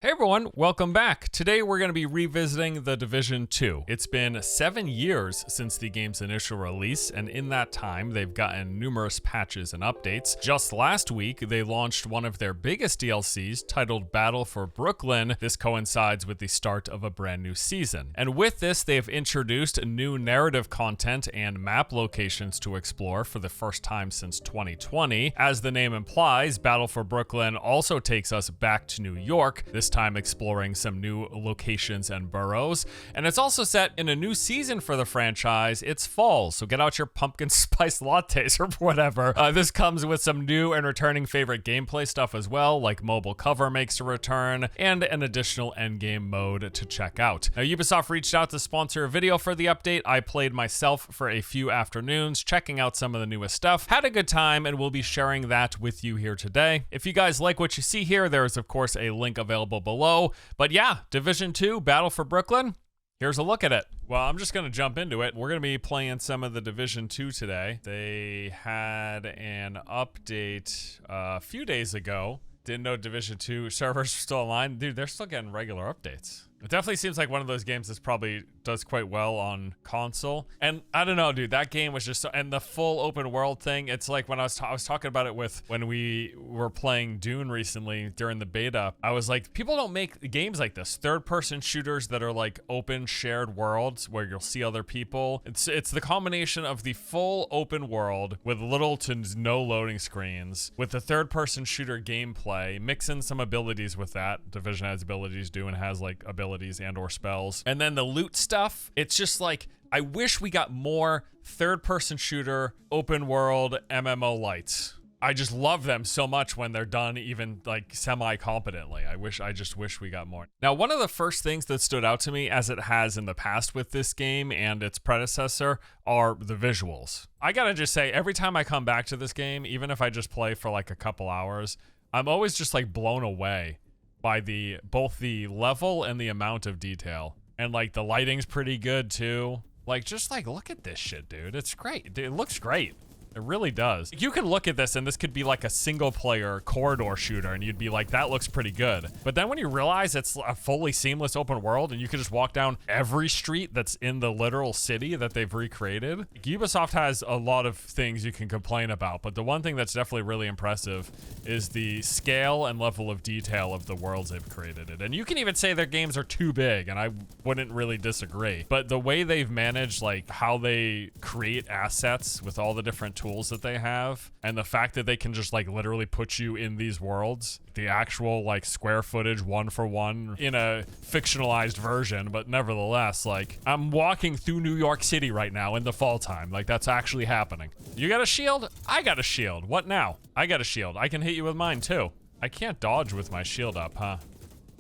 Hey everyone, welcome back. Today we're going to be revisiting The Division 2. It's been 7 years since the game's initial release, and in that time they've gotten numerous patches and updates. Just last week, they launched one of their biggest DLCs titled Battle for Brooklyn. This coincides with the start of a brand new season. And with this, they've introduced new narrative content and map locations to explore for the first time since 2020. As the name implies, Battle for Brooklyn also takes us back to New York, this time exploring some new locations and boroughs. And it's also set in a new season for the franchise. It's fall, so get out your pumpkin spice lattes or whatever. This comes with some new and returning favorite gameplay stuff as well, like mobile cover makes a return, and an additional endgame mode to check out. Now, Ubisoft reached out to sponsor a video for the update. I played myself for a few afternoons, checking out some of the newest stuff, had a good time, and we'll be sharing that with you here today. If you guys like what you see here, there is of course a link available below. But yeah, Division 2, Battle for Brooklyn. Here's a look at it. Well, I'm just going to jump into it. We're going to be playing some of the Division 2 today. They had an update a few days ago. Didn't know Division 2 servers are still online. Dude, they're still getting regular updates. It definitely seems like one of those games that probably does quite well on console. And I don't know, dude, that game was just, and the full open world thing, it's like when I was talking about it with, when we were playing Dune recently during the beta, I was like, people don't make games like this. Third person shooters that are like open shared worlds where you'll see other people. It's the combination of the full open world with little to no loading screens, with the third person shooter gameplay, mix in some abilities with that. Division has abilities, Dune has like abilities and or spells, and then the loot stuff. It's just like, I wish we got more third-person shooter open world MMO lights. I just love them so much when they're done even like semi-competently. I just wish we got more. Now, one of the first things that stood out to me, as it has in the past with this game and its predecessor, are the visuals. I gotta just say, every time I come back to this game, even if I just play for like a couple hours, I'm always just like blown away by both the level and the amount of detail. And like the lighting's pretty good too. Like, just like, look at this shit, dude. It's great. Dude, it looks great. It really does. You can look at this and this could be like a single player corridor shooter and you'd be like, that looks pretty good. But then when you realize it's a fully seamless open world and you can just walk down every street that's in the literal city that they've recreated. Ubisoft has a lot of things you can complain about, but the one thing that's definitely really impressive is the scale and level of detail of the worlds they've created. And you can even say their games are too big, and I wouldn't really disagree. But the way they've managed, like how they create assets with all the different tools that they have, and the fact that they can just like literally put you in these worlds, the actual like square footage one for one in a fictionalized version, but nevertheless, like I'm walking through New York City right now in the fall time. Like, that's actually happening. You got a shield? I got a shield. What now? I got a shield. I can hit you with mine too. I can't dodge with my shield up, huh?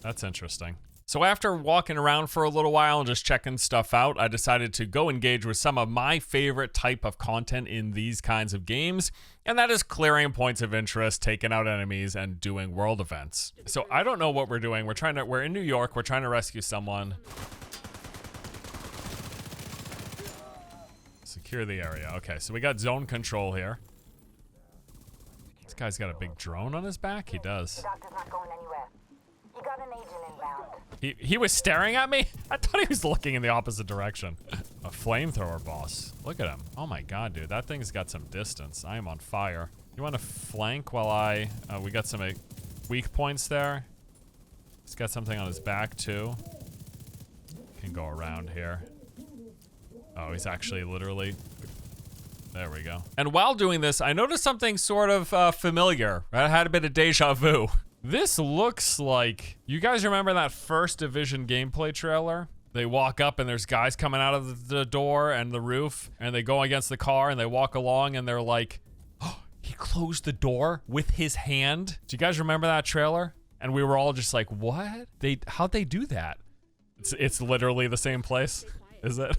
That's interesting. So after walking around for a little while and just checking stuff out, I decided to go engage with some of my favorite type of content in these kinds of games, and that is clearing points of interest, taking out enemies, and doing world events. So I don't know what we're doing. We're in New York. We're trying to rescue someone. Secure the area. Okay, so we got zone control here. This guy's got a big drone on his back. He does. The doctor's not going anywhere. You got an agent inbound. He was staring at me? I thought he was looking in the opposite direction. A flamethrower boss. Look at him. Oh my god, dude. That thing's got some distance. I am on fire. You want to flank while we got some weak points there. He's got something on his back too. Can go around here. Oh, he's actually literally... There we go. And while doing this, I noticed something sort of familiar. I had a bit of deja vu. This looks like, you guys remember that first Division gameplay trailer? They walk up and there's guys coming out of the door and the roof, and they go against the car and they walk along and they're like, oh, he closed the door with his hand. Do you guys remember that trailer? And we were all just like, what? How'd they do that? It's literally the same place, is it?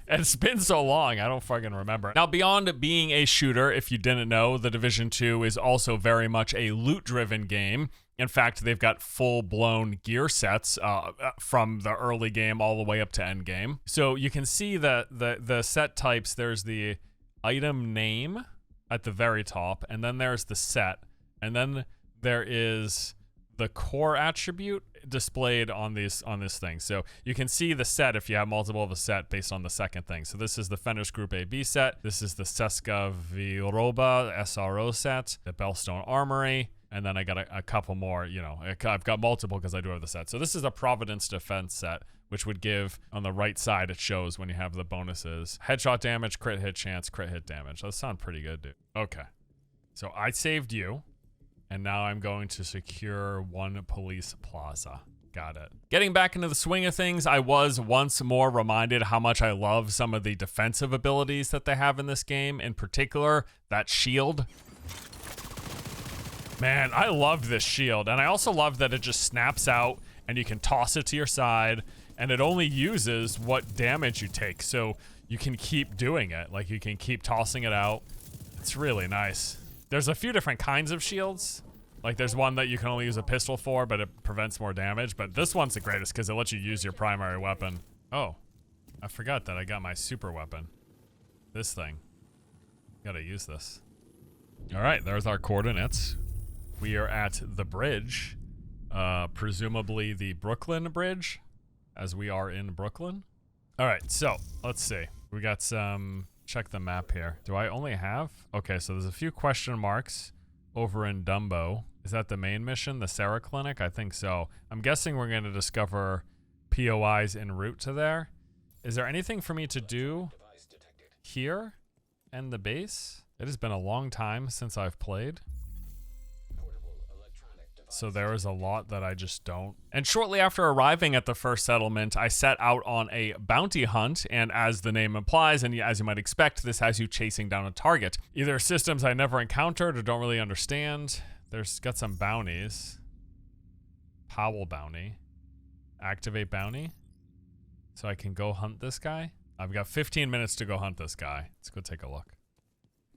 It's been so long, I don't fucking remember. Now, beyond being a shooter, if you didn't know, The Division 2 is also very much a loot-driven game. In fact, they've got full-blown gear sets from the early game all the way up to end game. So you can see the set types. There's the item name at the very top, and then there's the set, and then there is the core attribute. displayed on this thing. So you can see the set if you have multiple of a set based on the second thing. So this is the Fenris Group AB set. This is the Seska Viroba SRO set, the Bellstone Armory. And then I got a couple more, you know, I've got multiple because I do have the set. So this is a Providence Defense set, which would give, on the right side, it shows when you have the bonuses. Headshot damage, crit hit chance, crit hit damage. Those sound pretty good, dude. Okay. So I saved you, and now I'm going to secure one police plaza. Got it. Getting back into the swing of things, I was once more reminded how much I love some of the defensive abilities that they have in this game. In particular, that shield. Man, I love this shield, and I also love that it just snaps out and you can toss it to your side, and it only uses what damage you take, so you can keep doing it. Like, you can keep tossing it out. It's really nice. There's a few different kinds of shields. Like, there's one that you can only use a pistol for, but it prevents more damage, but this one's the greatest because it lets you use your primary weapon. Oh, I forgot that I got my super weapon. This thing. Gotta use this. All right, there's our coordinates. We are at the bridge, presumably the Brooklyn Bridge, as we are in Brooklyn. All right, so let's see. We got some, check the map here. Do I only have? Okay, so there's a few question marks over in Dumbo. Is that the main mission, the Sarah Clinic? I think so. I'm guessing we're going to discover POIs en route to there. Is there anything for me to do here and the base? It has been a long time since I've played. So there is a lot that I just don't. And shortly after arriving at the first settlement, I set out on a bounty hunt, and as the name implies, and as you might expect, this has you chasing down a target. Either systems I never encountered or don't really understand. There's got some bounties. Powell bounty. Activate bounty. So I can go hunt this guy. I've got 15 minutes to go hunt this guy. Let's go take a look.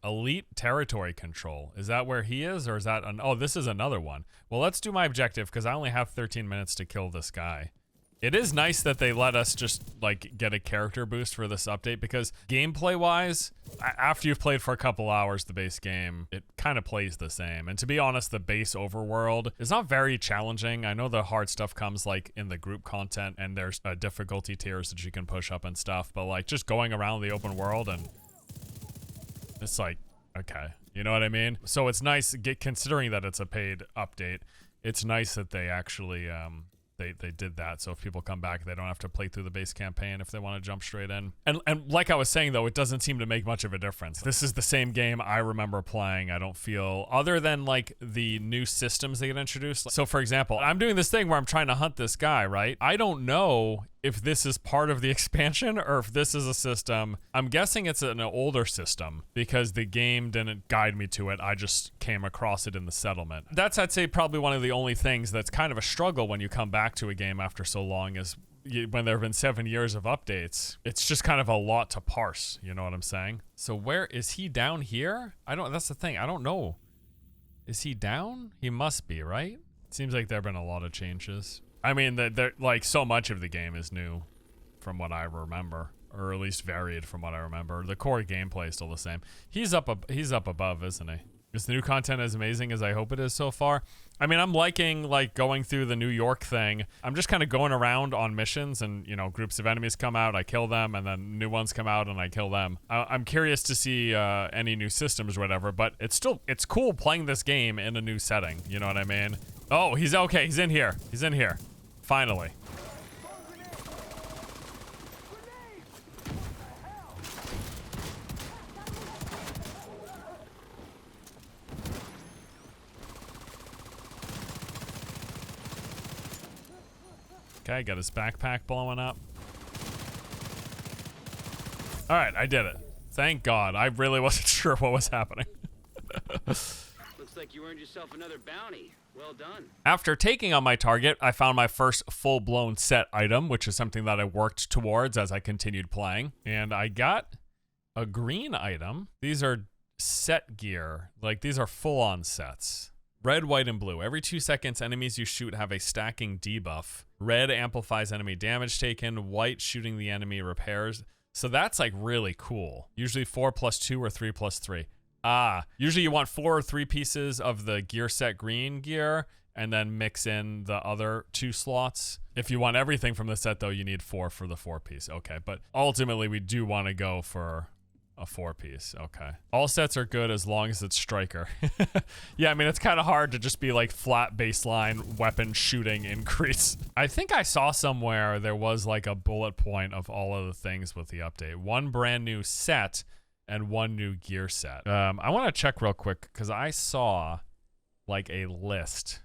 Elite territory control. Is that where he is, or is that oh, this is another one. Well, let's do my objective because I only have 13 minutes to kill this guy. It is nice that they let us just like get a character boost for this update because gameplay wise, after you've played for a couple hours the base game, it kind of plays the same. And to be honest, the base overworld is not very challenging. I know the hard stuff comes like in the group content and there's difficulty tiers that you can push up and stuff, but like just going around the open world and it's like, okay, you know what I mean? So it's nice, considering that it's a paid update, it's nice that they actually, they did that. So if people come back, they don't have to play through the base campaign if they want to jump straight in. And like I was saying, though, it doesn't seem to make much of a difference. This is the same game I remember playing. I don't feel, other than like the new systems they get introduced. So for example, I'm doing this thing where I'm trying to hunt this guy, right? I don't know if this is part of the expansion or if this is a system. I'm guessing it's an older system because the game didn't guide me to it. I just came across it in the settlement. That's, I'd say, probably one of the only things that's kind of a struggle when you come back to a game after so long is when there have been 7 years of updates. It's just kind of a lot to parse, you know what I'm saying? So where is he? Down here? That's the thing. I don't know. Is he down? He must be, right? It seems like there have been a lot of changes. I mean, they're like so much of the game is new from what I remember, or at least varied from what I remember. The core gameplay is still the same. He's up above, isn't he? Is the new content as amazing as I hope it is so far? I mean, I'm liking like going through the New York thing. I'm just kind of going around on missions and, you know, groups of enemies come out, I kill them, and then new ones come out and I kill them. I'm curious to see any new systems or whatever, but it's cool playing this game in a new setting. You know what I mean? Oh, he's okay. He's in here. He's in here. Finally. Okay, got his backpack blowing up. All right, I did it. Thank God. I really wasn't sure what was happening. Looks like you earned yourself another bounty. Well done. After taking on my target, I found my first full-blown set item, which is something that I worked towards as I continued playing. And I got a green item. These are set gear. Like, these are full-on sets. Red, white, and blue. Every 2 seconds, enemies you shoot have a stacking debuff. Red amplifies enemy damage taken. White, shooting the enemy repairs. So that's, like, really cool. Usually 4+2 or 3+3. Usually you want 4 or 3 pieces of the gear set green gear, and then mix in the other 2 slots. If you want everything from the set, though, you need 4 for the 4-piece. Okay, but ultimately we do want to go for a 4-piece. Okay. All sets are good as long as it's striker. Yeah, I mean, it's kind of hard to just be like flat baseline weapon shooting increase. I think I saw somewhere there was like a bullet point of all of the things with the update. 1 brand new set and 1 new gear set. I want to check real quick because I saw like a list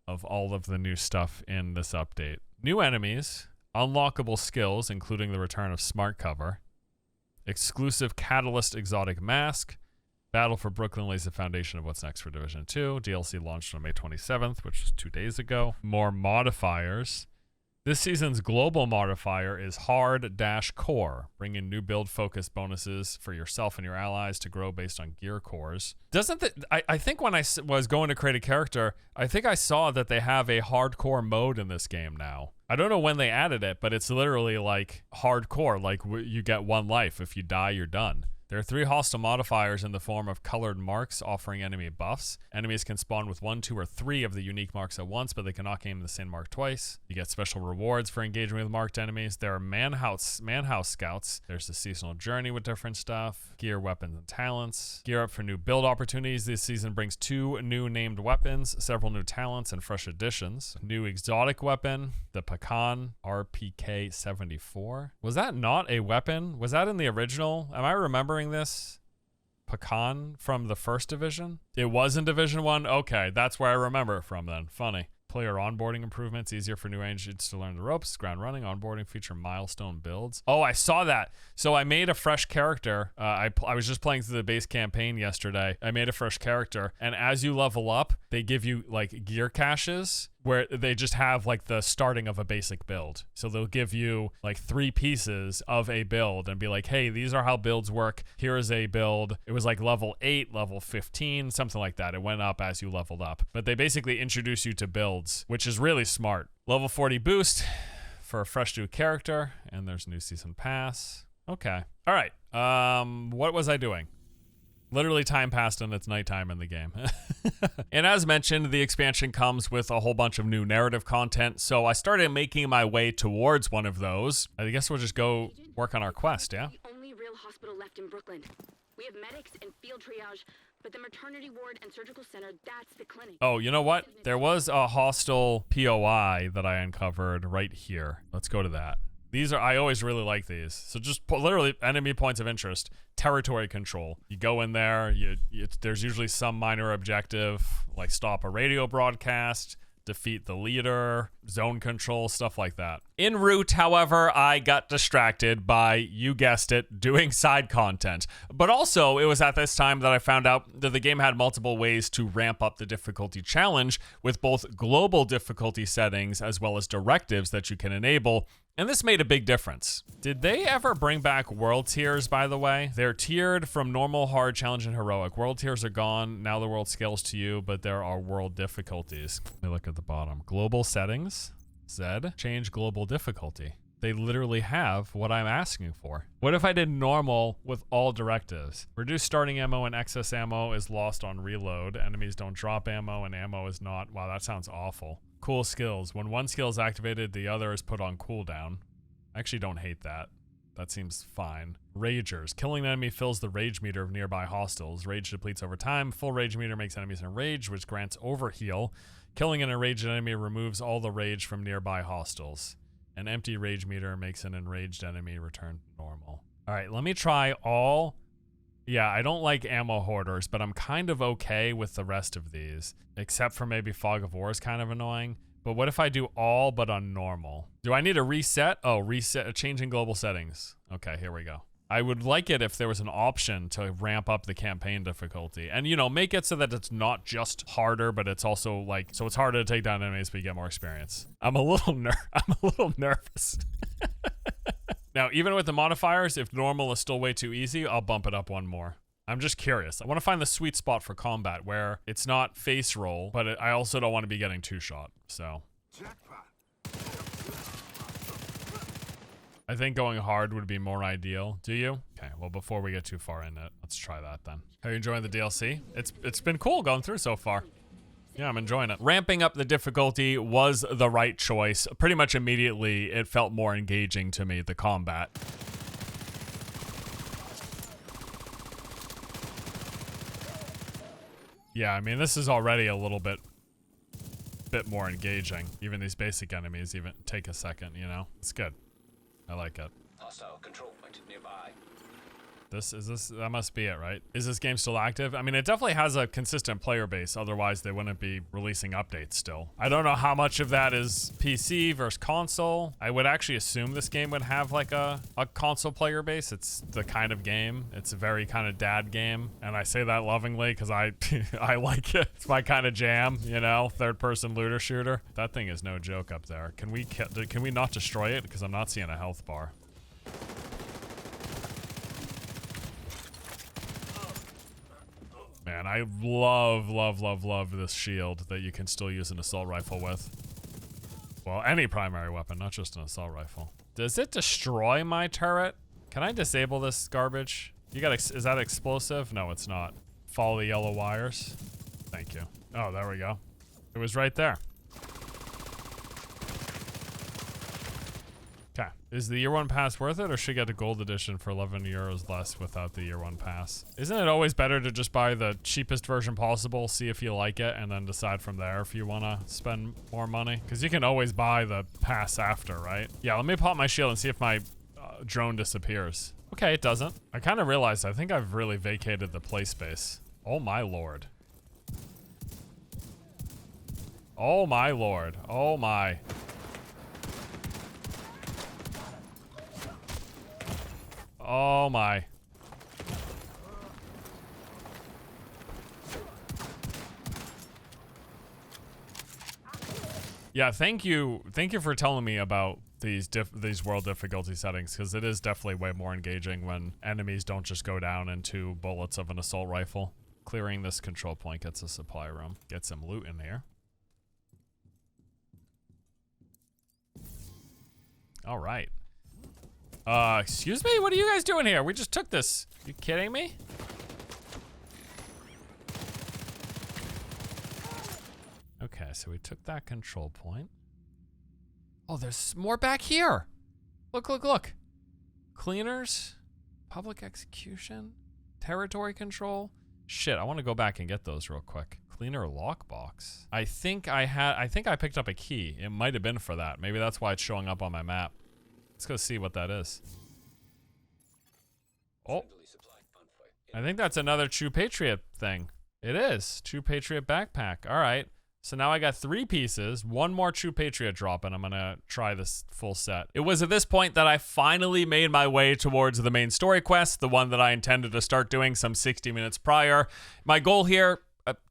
of all of the new stuff in this update. New enemies, unlockable skills, including the return of Smart Cover, exclusive Catalyst exotic mask, Battle for Brooklyn lays the foundation of what's next for Division 2. DLC launched on May 27th, which was 2 days ago. More modifiers. This season's global modifier is Hard-Core, bringing new build-focused bonuses for yourself and your allies to grow based on gear cores. I think when I was going to create a character, I think I saw that they have a hardcore mode in this game now. I don't know when they added it, but it's literally like hardcore, like you get 1 life. If you die, you're done. There are 3 hostile modifiers in the form of colored marks offering enemy buffs. Enemies can spawn with 1, 2, or 3 of the unique marks at once, but they cannot gain the same mark twice. You get special rewards for engaging with marked enemies. There are manhouse scouts. There's the seasonal journey with different stuff. Gear, weapons, and talents. Gear up for new build opportunities. This season brings 2 new named weapons, several new talents, and fresh additions. New exotic weapon, the Pakan RPK 74. Was that not a weapon? Was that in the original? Am I remembering this? Pakan from the 1st division? It was in Division 1? Okay, that's where I remember it from then. Funny. Player onboarding improvements, easier for new agents to learn the ropes, ground running, onboarding feature milestone builds. Oh, I saw that. So I made a fresh character. I was just playing through the base campaign yesterday. I made a fresh character, and as you level up, they give you like gear caches where they just have like the starting of a basic build. So they'll give you like 3 pieces of a build and be like, hey, these are how builds work. Here is a build. It was like level 8, level 15, something like that. It went up as you leveled up. But they basically introduce you to builds, which is really smart. Level 40 boost for a fresh new character, and there's new season pass. Okay. All right. What was I doing? Literally time passed and it's nighttime in the game. And as mentioned, the expansion comes with a whole bunch of new narrative content, so I started making my way towards one of those. I guess we'll just go work on our quest, yeah? The only real hospital left in Brooklyn. We have medics and field triage, but the maternity ward and surgical center, that's the clinic. Oh, you know what? There was a hostile POI that I uncovered right here. Let's go to that. I always really like these. So just literally enemy points of interest, territory control. You go in there, there's usually some minor objective, like stop a radio broadcast, defeat the leader, zone control, stuff like that. En route, however, I got distracted by, you guessed it, doing side content. But also, it was at this time that I found out that the game had multiple ways to ramp up the difficulty challenge with both global difficulty settings as well as directives that you can enable. And this made a big difference. Did they ever bring back world tiers, by the way? They're tiered from normal, hard, challenge, and heroic. World tiers are gone. Now the world scales to you, but there are world difficulties. Let me look at the bottom. Global settings, Z, change global difficulty. They literally have what I'm asking for. What if I did normal with all directives? Reduce starting ammo and excess ammo is lost on reload. Enemies don't drop ammo and ammo is not. Wow, that sounds awful. Cool skills. When one skill is activated, the other is put on cooldown. I actually don't hate that. That seems fine. Ragers. Killing an enemy fills the rage meter of nearby hostiles. Rage depletes over time. Full rage meter makes enemies enraged, which grants overheal. Killing an enraged enemy removes all the rage from nearby hostiles. An empty rage meter makes an enraged enemy return to normal. All right, let me try all. Yeah, I don't like ammo hoarders, but I'm kind of okay with the rest of these, except for maybe Fog of War is kind of annoying. But what if I do all but on normal? Do I need a reset? Oh, reset, changing global settings. Okay, here we go. I would like it if there was an option to ramp up the campaign difficulty and, you know, make it so that it's not just harder, but it's also like, so it's harder to take down enemies, but you get more experience. I'm a little nervous. Now, even with the modifiers, if normal is still way too easy, I'll bump it up one more. I'm just curious. I want to find the sweet spot for combat where it's not face roll, but I also don't want to be getting two-shot, so. I think going hard would be more ideal. Do you? Okay, well, before we get too far in it, let's try that then. Are you enjoying the DLC? It's been cool going through so far. Yeah, I'm enjoying it. Ramping up the difficulty was the right choice. Pretty much immediately, it felt more engaging to me, the combat. Yeah, I mean, this is already a little bit more engaging. Even these basic enemies even take a second, you know? It's good. I like it. Hostile control point nearby. That must be it, right? Is this game still active? I mean, it definitely has a consistent player base. Otherwise, they wouldn't be releasing updates still. I don't know how much of that is PC versus console. I would actually assume this game would have like a console player base. It's the kind of game. It's a very kind of dad game. And I say that lovingly because I like it. It's my kind of jam, you know? Third person looter shooter. That thing is no joke up there. Can we not destroy it? Because I'm not seeing a health bar. Man, I love this shield that you can still use an assault rifle with. Well, any primary weapon, not just an assault rifle. Does it destroy my turret? Can I disable this garbage? Is that explosive? No, it's not. Follow the yellow wires. Thank you. Oh, there we go. It was right there. Okay. Is the year one pass worth it, or should I get a gold edition for 11 euros less without the year one pass? Isn't it always better to just buy the cheapest version possible, see if you like it, and then decide from there if you want to spend more money? Because you can always buy the pass after, right? Yeah, let me pop my shield and see if my drone disappears. Okay, it doesn't. I kind of realized I think I've really vacated the play space. Oh my lord. Oh my lord. Oh my. Oh my. Yeah, thank you for telling me about these world difficulty settings, because it is definitely way more engaging when enemies don't just go down in 2 bullets of an assault rifle. Clearing this control point gets a supply room. Get some loot in here. All right. Excuse me? What are you guys doing here? We just took this. You kidding me? Okay, so we took that control point. Oh, there's more back here. Look. Cleaners, public execution, territory control. Shit, I want to go back and get those real quick. Cleaner lockbox. I think I picked up a key. It might have been for that. Maybe that's why it's showing up on my map. Let's go see what that is. Oh, I think that's another True Patriot thing. It is. True Patriot backpack. All right. So now I got 3 pieces, 1 more True Patriot drop, and I'm gonna try this full set. It was at this point that I finally made my way towards the main story quest, the one that I intended to start doing some 60 minutes prior. My goal here,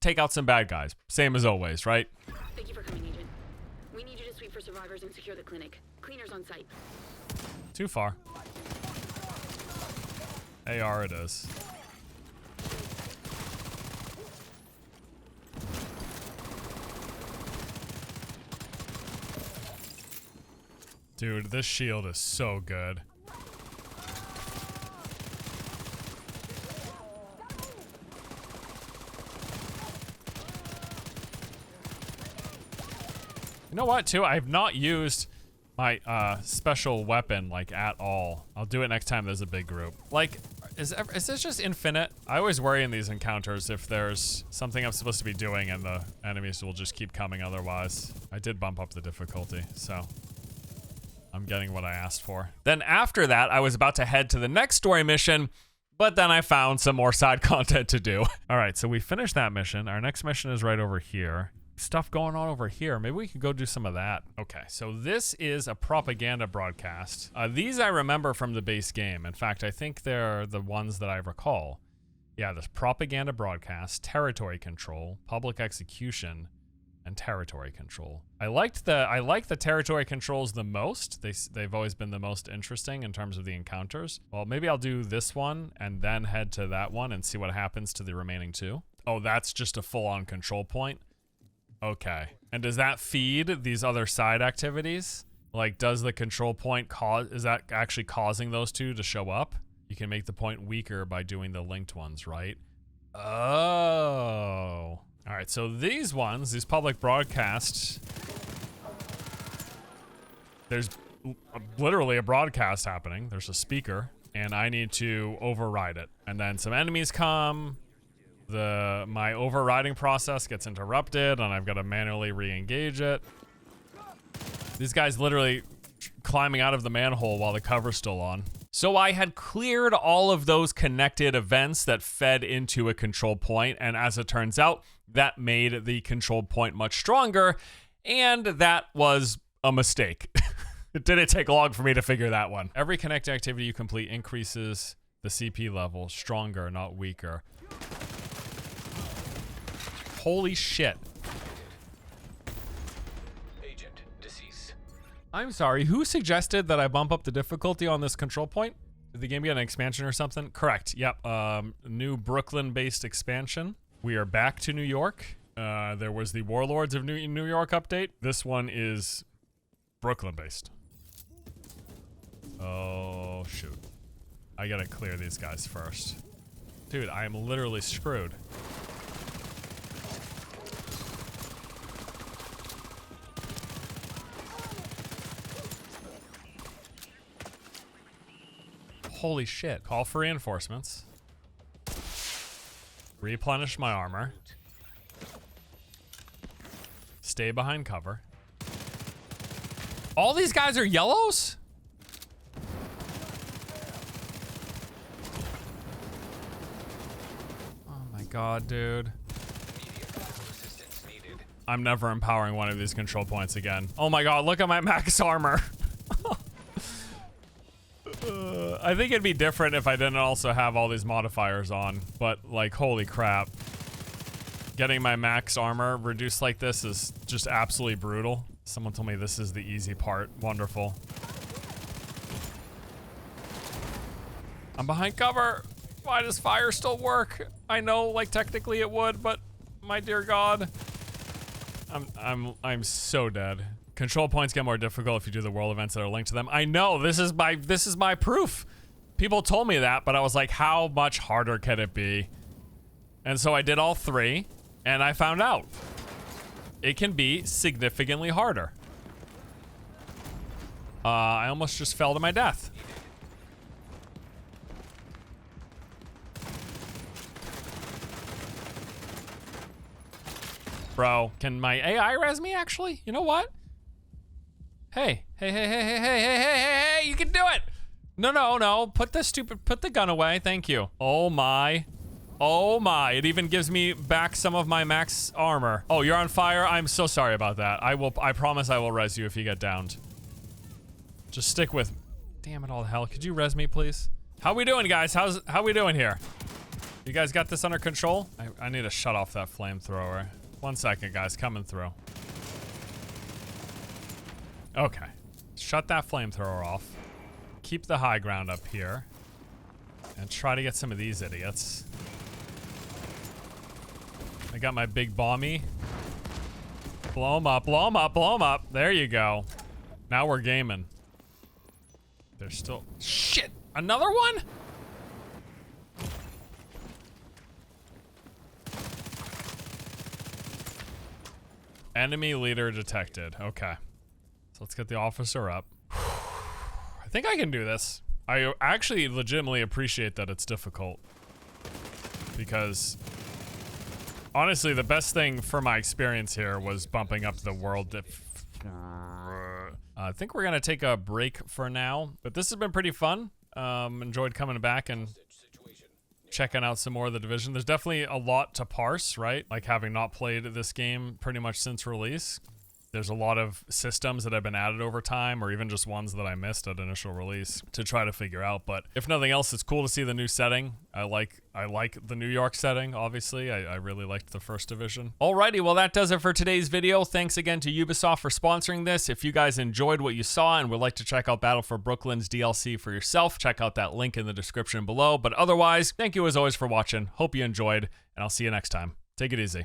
take out some bad guys. Same as always, right? Thank you for coming, Agent. We need you to sweep for survivors and secure the clinic. Cleaners on site. Too far. AR it is. Dude, this shield is so good. You know what, too? I have not used my special weapon, like, at all. I'll do it next time there's a big group. Like, is this just infinite? I always worry in these encounters if there's something I'm supposed to be doing and the enemies will just keep coming otherwise. I did bump up the difficulty, so I'm getting what I asked for. Then after that, I was about to head to the next story mission, but then I found some more side content to do. All right, so we finished that mission. Our next mission is right over here. Stuff going on over here. Maybe we could go do some of that. Okay, so this is a propaganda broadcast. These I remember from the base game. In fact, I think they're the ones that I recall. Yeah, there's propaganda broadcast, territory control, public execution, and territory control. I like the territory controls the most. They've always been the most interesting in terms of the encounters. Well, maybe I'll do this one and then head to that one and see what happens to the remaining 2. Oh, that's just a full-on control point. Okay. And does that feed these other side activities? Like, does the control point is that actually causing those 2 to show up? You can make the point weaker by doing the linked ones, right? Oh. All right, so these ones, these public broadcasts, there's literally a broadcast happening. There's a speaker, and I need to override it. And then some enemies come. My overriding process gets interrupted, and I've got to manually re-engage it. These guys literally climbing out of the manhole while the cover's still on. So I had cleared all of those connected events that fed into a control point, and as it turns out, that made the control point much stronger, and that was a mistake. It didn't take long for me to figure that one. Every connect activity you complete increases the CP level, stronger, not weaker. Holy shit. Agent deceased. I'm sorry, who suggested that I bump up the difficulty on this control point? Did the game get an expansion or something? Correct, yep, new Brooklyn-based expansion. We are back to New York. There was the Warlords of New York update. This one is Brooklyn-based. Oh, shoot. I gotta clear these guys first. Dude, I am literally screwed. Holy shit. Call for reinforcements. Replenish my armor. Stay behind cover. All these guys are yellows? Oh my god, dude. I'm never empowering one of these control points again. Oh my god, look at my max armor. I think it'd be different if I didn't also have all these modifiers on, but like, holy crap. Getting my max armor reduced like this is just absolutely brutal. Someone told me this is the easy part. Wonderful. I'm behind cover. Why does fire still work? I know, like, technically it would, but my dear god. I'm so dead. Control points get more difficult if you do the world events that are linked to them. I know, this is my proof. People told me that, but I was like, how much harder can it be? And so I did all three, and I found out. It can be significantly harder. I almost just fell to my death. Bro, can my AI res me actually? You know what? Hey, you can do it! No, put the gun away, thank you. Oh my, it even gives me back some of my max armor. Oh, you're on fire? I'm so sorry about that. I promise I will res you if you get downed. Just stick with me. Damn it all to hell, could you res me please? How we doing, guys? How we doing here? You guys got this under control? I need to shut off that flamethrower. 1 second, guys, coming through. Okay, shut that flamethrower off. Keep the high ground up here. And try to get some of these idiots. I got my big bomby. Blow them up, blow them up, blow them up. There you go. Now we're gaming. There's still... Shit! Another one? Enemy leader detected. Okay. So let's get the officer up. I think I can do this. I actually legitimately appreciate that it's difficult. Because honestly, the best thing for my experience here was bumping up the world. I think we're gonna take a break for now, but this has been pretty fun. Enjoyed coming back and checking out some more of the Division. There's definitely a lot to parse, right? Like having not played this game pretty much since release. There's a lot of systems that have been added over time, or even just ones that I missed at initial release to try to figure out. But if nothing else, it's cool to see the new setting. I like the New York setting, obviously. I really liked the first Division. Alrighty, well that does it for today's video. Thanks again to Ubisoft for sponsoring this. If you guys enjoyed what you saw and would like to check out Battle for Brooklyn's DLC for yourself, check out that link in the description below. But otherwise, thank you as always for watching. Hope you enjoyed, and I'll see you next time. Take it easy.